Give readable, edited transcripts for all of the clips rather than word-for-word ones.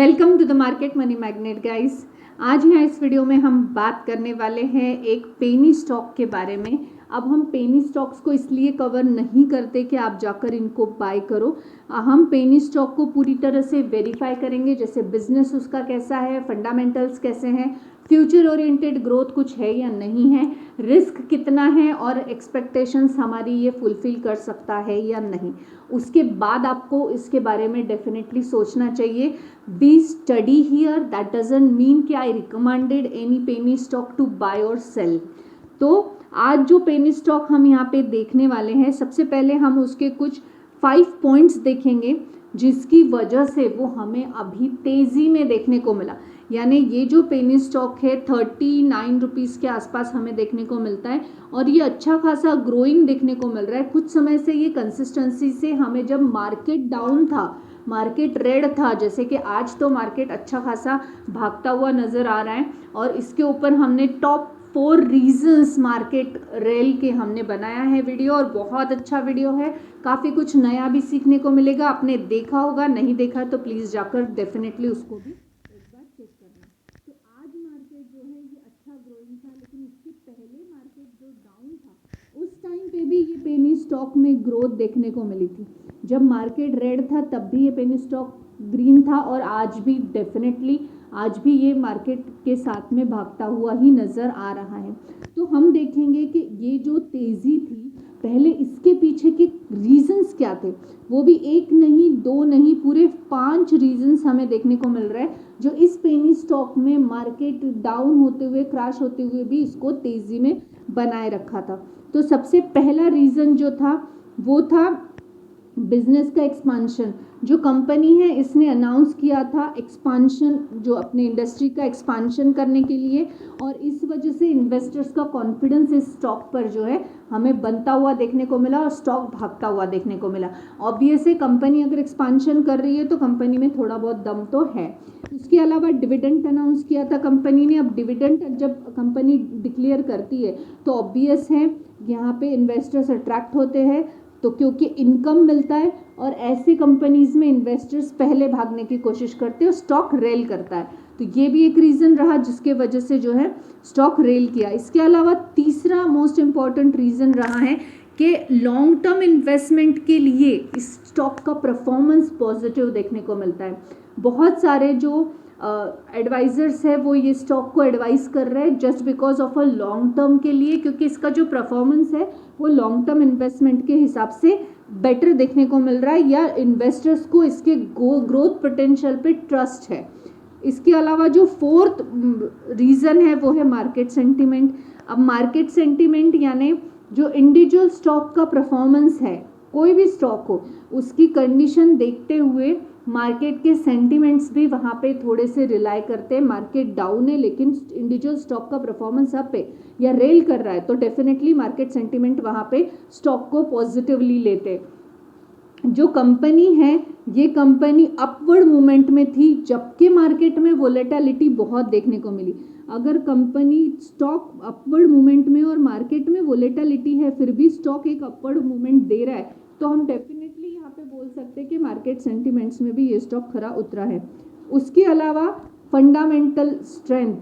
Welcome to the market money magnet guys. आज यहाँ इस वीडियो में हम बात करने वाले हैं एक पेनी स्टॉक के बारे में। अब हम पेनी स्टॉक्स को इसलिए कवर नहीं करते कि आप जाकर इनको बाय करो। हम पेनी स्टॉक को पूरी तरह से वेरीफाई करेंगे, जैसे बिजनेस उसका कैसा है, फंडामेंटल्स कैसे हैं, फ्यूचर ओरिएंटेड ग्रोथ कुछ है या नहीं है, रिस्क कितना है और एक्सपेक्टेशंस हमारी ये फुलफिल कर सकता है या नहीं। उसके बाद आपको इसके बारे में डेफिनेटली सोचना चाहिए। Be study here, that doesn't mean कि I recommended any penny stock to buy और सेल। तो आज जो पेनी स्टॉक हम यहाँ पे देखने वाले हैं, सबसे पहले हम उसके कुछ 5 पॉइंट्स देखेंगे जिसकी वजह से वो हमें अभी तेज़ी में देखने को मिला। यानी ये जो पेनी स्टॉक है 39 रुपीज़ के आसपास हमें देखने को मिलता है और ये अच्छा खासा ग्रोइंग देखने को मिल रहा है। कुछ समय से ये कंसिस्टेंसी से हमें, जब मार्केट डाउन था, मार्केट रेड था, जैसे कि आज तो मार्केट अच्छा खासा भागता हुआ नज़र आ रहा है और इसके ऊपर हमने टॉप 4 रीजंस मार्केट रेल के हमने बनाया है वीडियो, और बहुत अच्छा वीडियो है। काफ़ी कुछ नया भी सीखने को मिलेगा। आपने देखा होगा, नहीं देखा तो प्लीज़ जाकर डेफिनेटली उसको भी एक बार चेक करना। तो आज मार्केट जो है ये अच्छा ग्रोइंग था, लेकिन इसके पहले मार्केट जो डाउन था उस टाइम पे भी ये पेनी स्टॉक में ग्रोथ देखने को मिली थी। जब मार्केट रेड था तब भी ये पेनी स्टॉक ग्रीन था और आज भी डेफिनेटली आज भी ये मार्केट के साथ में भागता हुआ ही नज़र आ रहा है। तो हम देखेंगे कि ये जो तेज़ी थी, पहले इसके पीछे के रीजंस क्या थे। वो भी एक नहीं, दो नहीं, पूरे 5 रीजंस हमें देखने को मिल रहा है जो इस पेनी स्टॉक में मार्केट डाउन होते हुए, क्रैश होते हुए भी इसको तेज़ी में बनाए रखा था। तो सबसे पहला रीज़न जो था वो था बिजनेस का एक्सपांशन। जो कंपनी है इसने अनाउंस किया था एक्सपांशन, जो अपने इंडस्ट्री का एक्सपांशन करने के लिए, और इस वजह से इन्वेस्टर्स का कॉन्फिडेंस इस स्टॉक पर जो है हमें बनता हुआ देखने को मिला और स्टॉक भागता हुआ देखने को मिला। ऑब्वियसली कंपनी अगर एक्सपांशन कर रही है तो कंपनी में थोड़ा बहुत दम तो है। उसके अलावा डिविडेंड अनाउंस किया था कंपनी ने। अब डिविडेंड जब कंपनी डिक्लेयर करती है तो ऑब्वियस है यहाँ पे इन्वेस्टर्स अट्रैक्ट होते हैं, तो क्योंकि इनकम मिलता है और ऐसी कंपनीज में इन्वेस्टर्स पहले भागने की कोशिश करते हैं और स्टॉक रेल करता है। तो ये भी एक रीज़न रहा जिसके वजह से जो है स्टॉक रेल किया। इसके अलावा तीसरा मोस्ट इम्पॉर्टेंट रीज़न रहा है कि लॉन्ग टर्म इन्वेस्टमेंट के लिए इस स्टॉक का परफॉर्मेंस पॉजिटिव देखने को मिलता है। बहुत सारे जो एडवाइजर्स है वो ये स्टॉक को एडवाइस कर रहे हैं just because of a long term के लिए, क्योंकि इसका जो परफॉर्मेंस है वो लॉन्ग टर्म इन्वेस्टमेंट के हिसाब से बेटर देखने को मिल रहा है, या इन्वेस्टर्स को इसके ग्रोथ पोटेंशियल पे ट्रस्ट है। इसके अलावा जो फोर्थ रीज़न है वो है मार्केट सेंटीमेंट। अब मार्केट सेंटीमेंट यानी जो इंडिविजुअल स्टॉक का परफॉर्मेंस है, कोई भी स्टॉक हो, उसकी कंडीशन देखते हुए मार्केट के सेंटीमेंट्स भी वहाँ पे थोड़े से रिलाई करते हैं। मार्केट डाउन है लेकिन इंडिविजुअल स्टॉक का परफॉर्मेंस अप है या रेल कर रहा है, तो डेफिनेटली मार्केट सेंटीमेंट वहाँ पे स्टॉक को पॉजिटिवली लेते हैं। जो कंपनी है ये कंपनी अपवर्ड मूवमेंट में थी, जबकि मार्केट में वोलेटिलिटी बहुत देखने को मिली। अगर कंपनी स्टॉक अपवर्ड मूवमेंट में और मार्केट में वोलेटिलिटी है फिर भी स्टॉक एक अपवर्ड मूवमेंट दे रहा है, तो हम डेफिनेटली यहाँ पे बोल सकते हैं कि मार्केट सेंटिमेंट्स में भी ये स्टॉक खरा उतरा है। उसके अलावा फंडामेंटल स्ट्रेंथ।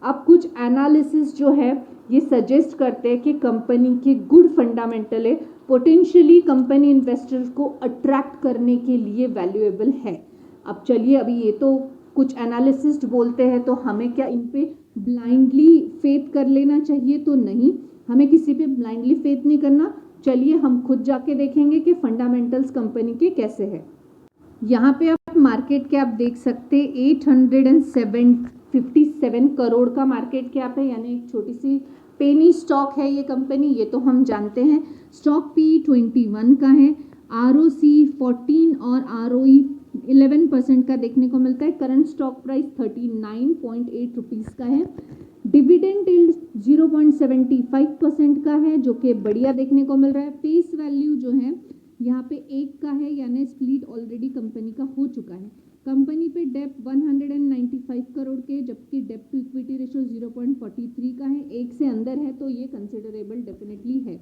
अब कुछ एनालिसिस जो है ये सजेस्ट करते हैं कि कंपनी के गुड फंडामेंटल है, पोटेंशियली कंपनी इन्वेस्टर्स को अट्रैक्ट करने के लिए वैल्यूएबल है। अब चलिए, अभी ये तो कुछ एनालिसिस्ट बोलते हैं तो हमें क्या इन पे ब्लाइंडली फेथ कर लेना चाहिए? तो नहीं, हमें किसी पे ब्लाइंडली फेथ नहीं करना। चलिए हम खुद जाके देखेंगे कि फंडामेंटल्स कंपनी के कैसे हैं। यहाँ पे आप मार्केट कैप देख सकते हैं, 857 करोड़ का मार्केट कैप है, यानी एक छोटी सी पेनी स्टॉक है ये कंपनी, ये तो हम जानते हैं। स्टॉक पी 21 का है, ROC 14 और ROE 11% का देखने को मिलता है। करंट स्टॉक प्राइस 39.8 रुपीज़ का है। डिविडेंड यील्ड 0.75% का है, जो कि बढ़िया देखने को मिल रहा है। फेस वैल्यू जो है यहाँ पे 1 का है, यानी स्प्लिट ऑलरेडी कंपनी का हो चुका है। कंपनी पे डेप्ट 195 करोड़ के, जबकि डेप्ट टू इक्विटी रेशियो 0.43 का है, 1 से अंदर है, तो ये कंसिडरेबल डेफिनेटली है।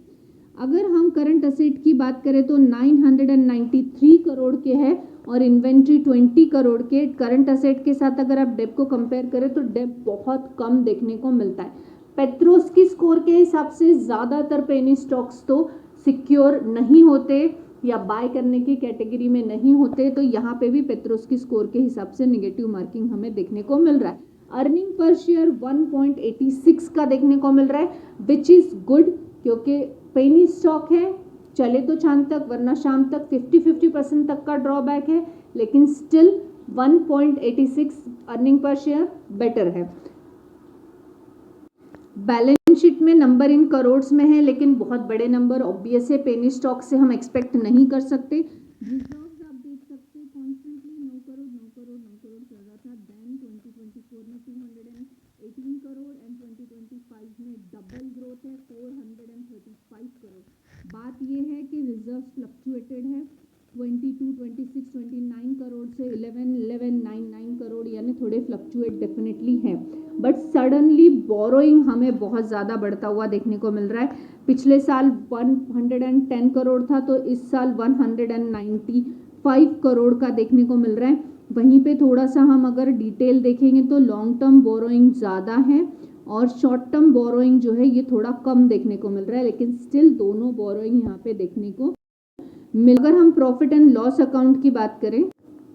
अगर हम करंट असेट की बात करें तो 993 करोड़ के है और इन्वेंट्री 20 करोड़ के। करंट असेट के साथ अगर आप डेप को कंपेयर करें तो डेप बहुत कम देखने को मिलता है। पेट्रोस्की स्कोर के हिसाब से ज़्यादातर पेनी स्टॉक्स तो सिक्योर नहीं होते या बाय करने की कैटेगरी में नहीं होते, तो यहाँ पे भी पेट्रोस्की स्कोर के हिसाब से नेगेटिव मार्किंग हमें देखने को मिल रहा है। अर्निंग पर शेयर 1.86 का देखने को मिल रहा है, विच इज़ गुड, क्योंकि पेनी स्टॉक है, चले तो शाम तक वरना शाम तक 50% तक का ड्रॉबैक है, लेकिन still 1.86 earning per share better है। बैलेंस शीट में नंबर इन करोड्स में है, लेकिन बहुत बड़े नंबर ऑब्वियस है पेनी स्टॉक से हम एक्सपेक्ट नहीं कर सकते। रिजर्व्स आप देख सकते हैं कॉन्स्टेंटली 9 करोड़ चल रहा था, देन 2024 में 218 करोड़ एंड 2025 में डबल ग्रोथ है 435 करोड़। बात यह है कि रिजर्व्स फ्लक्चुएटेड है 22, 26, 29 करोड़ से 11, करोड़, यानी थोड़े फ्लक्चुएट डेफिनेटली है, बट सडनली बोरोइंग हमें बहुत ज़्यादा बढ़ता हुआ देखने को मिल रहा है। पिछले साल 110 करोड़ था, तो इस साल 195 करोड़ का देखने को मिल रहा है। वहीं पे थोड़ा सा हम अगर डिटेल देखेंगे तो लॉन्ग टर्म बोरोइंग ज़्यादा है और शॉर्ट टर्म बोरोइंग जो है ये थोड़ा कम देखने को मिल रहा है, लेकिन स्टिल दोनों बोरोइंग यहाँ पे देखने को मिल। अगर हम प्रॉफिट एंड लॉस अकाउंट की बात करें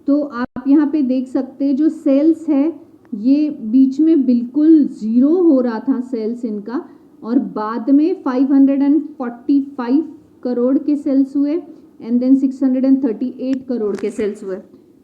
तो आप यहाँ पे देख सकते हैं जो सेल्स है ये बीच में बिल्कुल ज़ीरो हो रहा था सेल्स इनका, और बाद में 545 करोड़ के सेल्स हुए एंड देन 638 करोड़ के सेल्स हुए।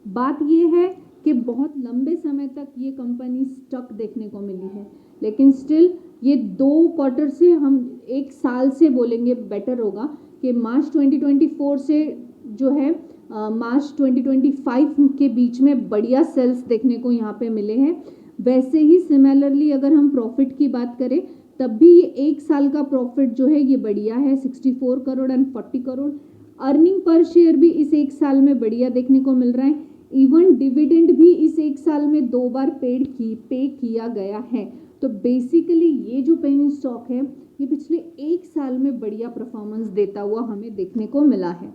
बात ये है कि बहुत लंबे समय तक ये कंपनी स्टक देखने को मिली है, लेकिन स्टिल ये 2 क्वार्टर से, हम 1 साल से बोलेंगे बेटर होगा कि मार्च 2024 से जो है मार्च 2025 के बीच में बढ़िया सेल्स देखने को यहाँ पे मिले हैं। वैसे ही सिमिलरली अगर हम प्रॉफिट की बात करें तब भी ये 1 साल का प्रॉफिट जो है ये बढ़िया है 64 crore and 40 crore. Earning per share भी इस 1 साल में बढ़िया देखने को मिल रहा है। इवन डिविडेंड भी इस 1 साल में 2 बार पे किया गया है। तो बेसिकली ये जो पेनी स्टॉक है ये पिछले 1 साल में बढ़िया परफॉर्मेंस देता हुआ हमें देखने को मिला है।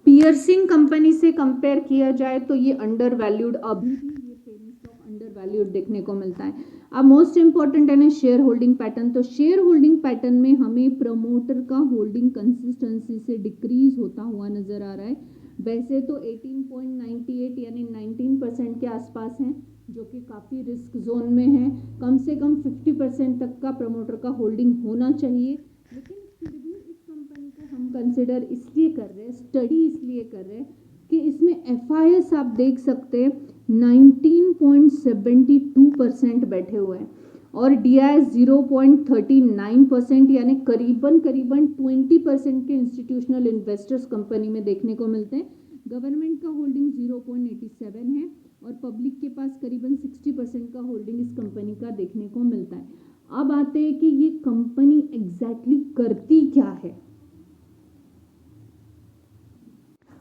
पियर्सिंग कंपनी से कंपेयर किया जाए तो ये अंडर वैल्यूड, अभी भी ये पेनी स्टॉक अंडर वैल्यूड देखने को मिलता है। अब मोस्ट इंपॉर्टेंट है ना शेयर होल्डिंग पैटर्न। तो शेयर होल्डिंग पैटर्न में हमें प्रमोटर का होल्डिंग कंसिस्टेंसी से डिक्रीज होता हुआ नजर आ रहा है। वैसे तो 18.98 यानी 19% के आसपास हैं, जो कि काफ़ी रिस्क जोन में है। कम से कम 50% तक का प्रमोटर का होल्डिंग होना चाहिए, लेकिन फिर भी इस कंपनी को हम कंसिडर इसलिए कर रहे हैं, स्टडी इसलिए कर रहे हैं कि इसमें FIS आप देख सकते हैं 19.72% बैठे हुए हैं और DIS 0.39%, यानी करीबन 20% के इंस्टीट्यूशनल इन्वेस्टर्स कंपनी में देखने को मिलते हैं। गवर्नमेंट का होल्डिंग 0.87 है और पब्लिक के पास करीबन 60% का होल्डिंग इस कंपनी का देखने को मिलता है। अब आते हैं कि ये कंपनी एग्जैक्टली करती क्या है।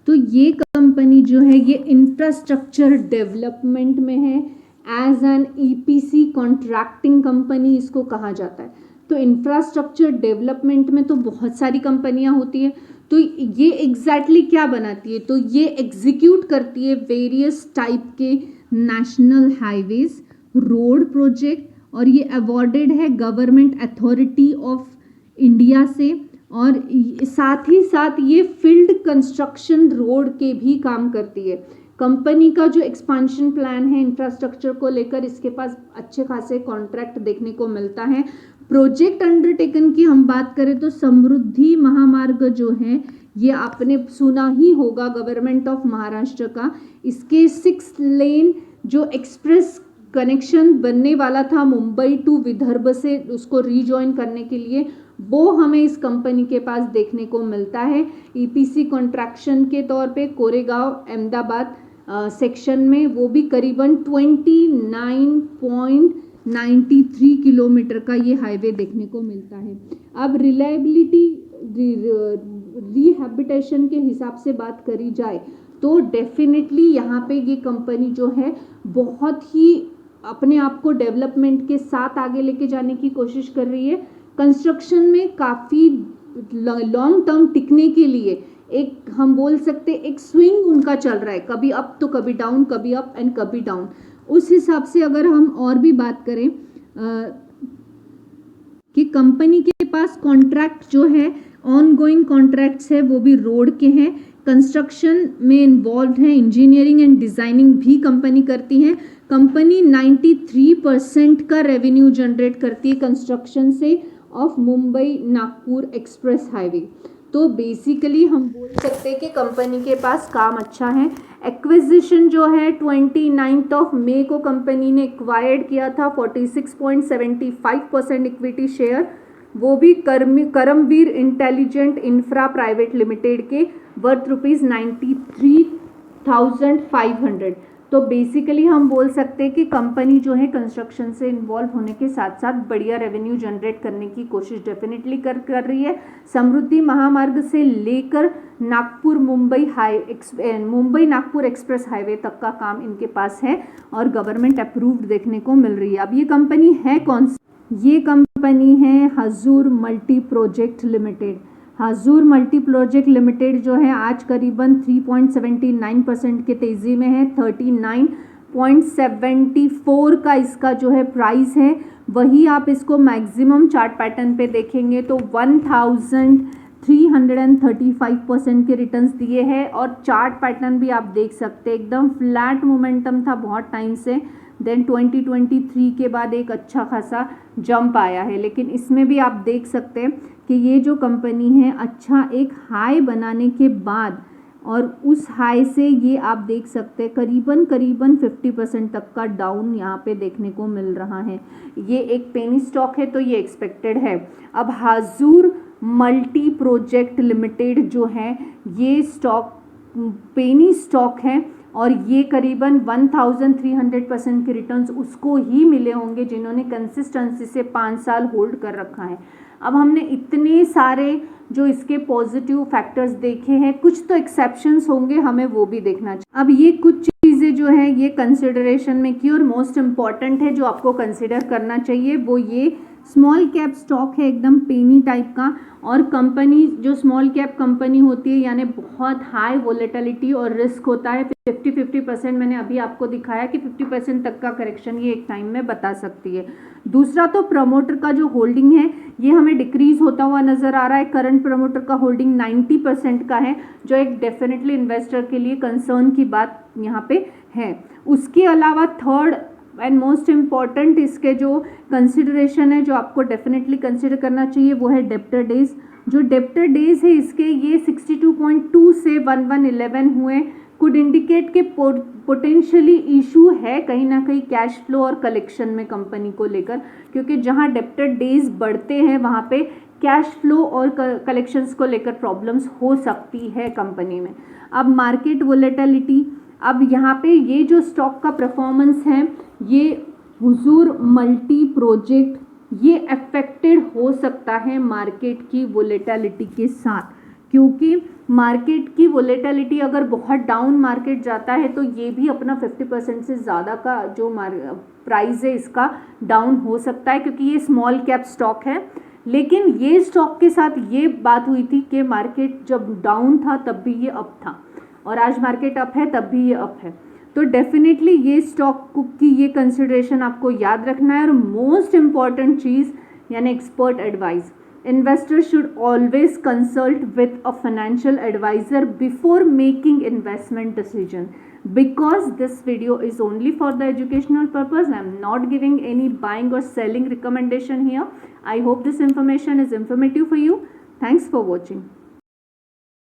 तो ये कंपनी जो है ये इंफ्रास्ट्रक्चर डेवलपमेंट में है। As an EPC contracting company इसको कहा जाता है। तो इंफ्रास्ट्रक्चर डेवलपमेंट में तो बहुत सारी कंपनियां होती है, तो ये एग्जैक्टली क्या बनाती है, तो ये एग्जीक्यूट करती है वेरियस टाइप के नेशनल हाईवेज, रोड प्रोजेक्ट, और ये अवॉर्डेड है गवर्नमेंट अथॉरिटी ऑफ इंडिया से, और साथ ही साथ ये फील्ड कंस्ट्रक्शन रोड के भी काम करती है। कंपनी का जो एक्सपांशन प्लान है इंफ्रास्ट्रक्चर को लेकर, इसके पास अच्छे खासे कॉन्ट्रैक्ट देखने को मिलता है। प्रोजेक्ट अंडरटेकन की हम बात करें तो समृद्धि महामार्ग जो है ये आपने सुना ही होगा, गवर्नमेंट ऑफ महाराष्ट्र का। इसके 6 लेन जो एक्सप्रेस कनेक्शन बनने वाला था मुंबई टू विदर्भ से, उसको रीजॉइन करने के लिए, वो हमें इस कंपनी के पास देखने को मिलता है। EPC कॉन्ट्रैक्शन के तौर पे कोरेगांव अहमदाबाद सेक्शन में, वो भी करीबन 29.93 किलोमीटर का ये हाईवे देखने को मिलता है। अब रिलायबिलिटी रिहैबिटेशन के हिसाब से बात करी जाए तो डेफिनेटली यहाँ पे ये कंपनी जो है बहुत ही अपने आप को डेवलपमेंट के साथ आगे लेके जाने की कोशिश कर रही है। कंस्ट्रक्शन में काफ़ी लॉन्ग टर्म टिकने के लिए एक हम बोल सकते एक स्विंग उनका चल रहा है, कभी अप तो कभी डाउन, कभी अप एंड कभी डाउन। उस हिसाब से अगर हम और भी बात करें कि कंपनी के पास कॉन्ट्रैक्ट जो है ऑन गोइंग कॉन्ट्रैक्ट्स है वो भी रोड के हैं, कंस्ट्रक्शन में इन्वॉल्व है, इंजीनियरिंग एंड डिजाइनिंग भी कंपनी करती है। कंपनी 93% का रेवेन्यू जनरेट करती है कंस्ट्रक्शन से of Mumbai Nagpur express highway. तो बेसिकली हम बोल सकते हैं कि कंपनी के पास काम अच्छा है। एक्विजिशन जो है 29 मई को कंपनी ने एक्वायर्ड किया था 46.75% इक्विटी शेयर, वो भी Karamvir intelligent infra private limited के वर्थ ₹93,500। तो बेसिकली हम बोल सकते हैं कि कंपनी जो है कंस्ट्रक्शन से इन्वॉल्व होने के साथ साथ बढ़िया रेवेन्यू जनरेट करने की कोशिश डेफिनेटली कर रही है। समृद्धि महामार्ग से लेकर मुंबई नागपुर एक्सप्रेस हाईवे तक का काम इनके पास है और गवर्नमेंट अप्रूव्ड देखने को मिल रही है। अब ये कंपनी है कौन सी? ये कंपनी है हजूर मल्टी प्रोजेक्ट लिमिटेड। हजूर मल्टी प्रोजेक्ट लिमिटेड जो है आज करीबन 3.79% के तेज़ी में है, 39.74 का इसका जो है प्राइस है। वही आप इसको मैक्सिमम चार्ट पैटर्न पे देखेंगे तो 1335% के रिटर्न्स दिए हैं और चार्ट पैटर्न भी आप देख सकते हैं एकदम फ्लैट मोमेंटम था बहुत टाइम से, देन 2023 के बाद एक अच्छा खासा जंप आया है। लेकिन इसमें भी आप देख सकते हैं कि ये जो कंपनी है अच्छा एक हाई बनाने के बाद और उस हाई से ये आप देख सकते हैं करीबन 50% तक का डाउन यहाँ पे देखने को मिल रहा है। ये एक पेनी स्टॉक है तो ये एक्सपेक्टेड है। अब हजूर मल्टी प्रोजेक्ट लिमिटेड जो है ये स्टॉक पेनी स्टॉक है और ये करीबन 1300% के रिटर्न्स उसको ही मिले होंगे जिन्होंने कंसिस्टेंसी से 5 साल होल्ड कर रखा है। अब हमने इतने सारे जो इसके पॉजिटिव फैक्टर्स देखे हैं, कुछ तो एक्सेप्शंस होंगे, हमें वो भी देखना चाहिए। अब ये कुछ चीज़ें जो है ये कंसिडरेशन में की और मोस्ट इम्पॉर्टेंट है जो आपको कंसिडर करना चाहिए वो ये स्मॉल कैप स्टॉक है एकदम पेनी टाइप का और कंपनी जो स्मॉल कैप कंपनी होती है यानी बहुत हाई वोलेटिलिटी और रिस्क होता है। 50% मैंने अभी आपको दिखाया कि 50% तक का करेक्शन ये एक टाइम में बता सकती है। दूसरा तो प्रमोटर का जो होल्डिंग है ये हमें डिक्रीज होता हुआ नजर आ रहा है। करंट प्रमोटर का होल्डिंग 90% का है जो एक डेफिनेटली इन्वेस्टर के लिए कंसर्न की बात यहाँ पे है। उसके अलावा थर्ड एंड मोस्ट इम्पॉर्टेंट इसके जो कंसिडरेशन है जो आपको डेफिनेटली कंसिडर करना चाहिए वो है डेप्टर डेज। जो डेप्टर डेज है इसके ये 62.2 से 1111 हुए, कुड इंडिकेट के पोटेंशियली इशू है कहीं ना कहीं कैश फ्लो और कलेक्शन में कंपनी को लेकर, क्योंकि जहां डेप्टर डेज बढ़ते हैं वहां पे कैश फ्लो और कलेक्शंस को लेकर प्रॉब्लम्स हो सकती है कंपनी में। अब मार्केट वोलेटिलिटी, अब यहाँ पे ये जो स्टॉक का परफॉर्मेंस है ये हुजूर मल्टी प्रोजेक्ट ये अफेक्टेड हो सकता है मार्केट की वोलेटिलिटी के साथ, क्योंकि मार्केट की वोलेटिलिटी अगर बहुत डाउन मार्केट जाता है तो ये भी अपना 50% से ज़्यादा का जो प्राइस है इसका डाउन हो सकता है, क्योंकि ये स्मॉल कैप स्टॉक है। लेकिन ये स्टॉक के साथ ये बात हुई थी कि मार्केट जब डाउन था तब भी ये अप था और आज मार्केट अप है तब भी ये अप है। तो डेफिनेटली ये स्टॉक की ये कंसिडरेशन आपको याद रखना है। और मोस्ट इम्पॉर्टेंट चीज़ यानी expert advice, investor should always consult with a financial advisor before making investment decision, because this video is only for the educational purpose. I am not giving any buying or selling recommendation here. I hope this information is informative for you. Thanks for watching.